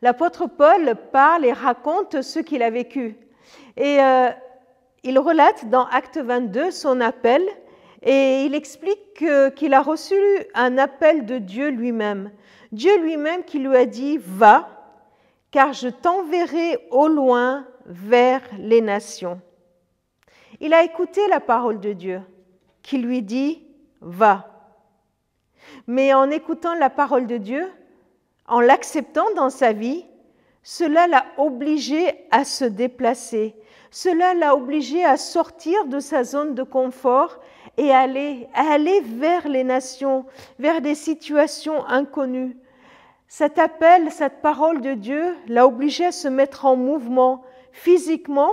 l'apôtre Paul parle et raconte ce qu'il a vécu. Et il relate dans Acte 22 son appel et il explique qu'il a reçu un appel de Dieu lui-même. Dieu lui-même qui lui a dit « Va, car je t'enverrai au loin vers les nations. » Il a écouté la parole de Dieu qui lui dit « Va ». Mais en écoutant la parole de Dieu, en l'acceptant dans sa vie, cela l'a obligé à se déplacer. Cela l'a obligé à sortir de sa zone de confort et à aller vers les nations, vers des situations inconnues. Cet appel, cette parole de Dieu l'a obligé à se mettre en mouvement physiquement,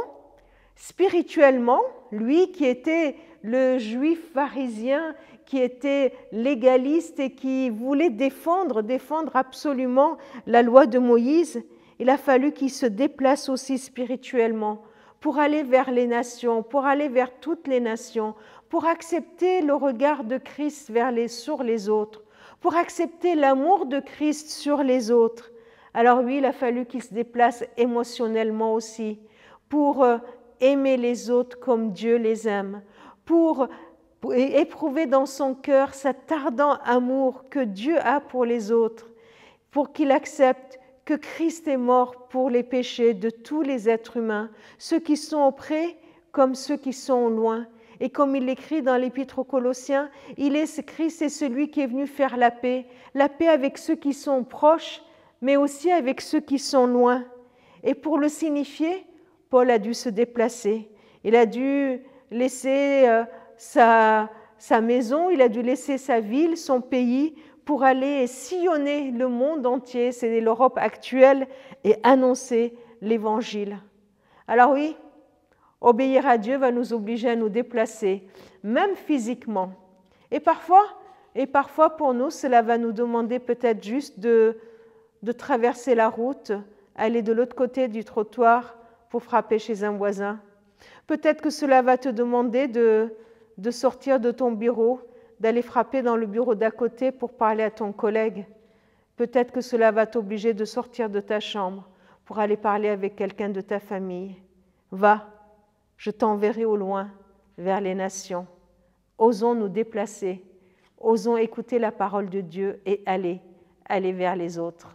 spirituellement. Lui qui était le juif pharisien, qui était légaliste et qui voulait défendre absolument la loi de Moïse, il a fallu qu'il se déplace aussi spirituellement pour aller vers les nations, pour aller vers toutes les nations, pour accepter le regard de Christ sur les autres, pour accepter l'amour de Christ sur les autres. Alors oui, il a fallu qu'il se déplace émotionnellement aussi, pour aimer les autres comme Dieu les aime, pour éprouver dans son cœur cet ardent amour que Dieu a pour les autres, pour qu'il accepte que Christ est mort pour les péchés de tous les êtres humains, ceux qui sont auprès comme ceux qui sont loin. Et comme il l'écrit dans l'Épître aux Colossiens, Christ est celui qui est venu faire la paix avec ceux qui sont proches, mais aussi avec ceux qui sont loin. Et pour le signifier, Paul a dû se déplacer. Il a dû laisser sa maison, il a dû laisser sa ville, son pays, pour aller sillonner le monde entier, c'est l'Europe actuelle, et annoncer l'Évangile. Alors oui, obéir à Dieu va nous obliger à nous déplacer, même physiquement. Et parfois pour nous, cela va nous demander peut-être juste de traverser la route, aller de l'autre côté du trottoir pour frapper chez un voisin. Peut-être que cela va te demander de sortir de ton bureau, d'aller frapper dans le bureau d'à côté pour parler à ton collègue. Peut-être que cela va t'obliger de sortir de ta chambre pour aller parler avec quelqu'un de ta famille. Va, je t'enverrai au loin vers les nations. Osons nous déplacer, osons écouter la parole de Dieu et aller vers les autres.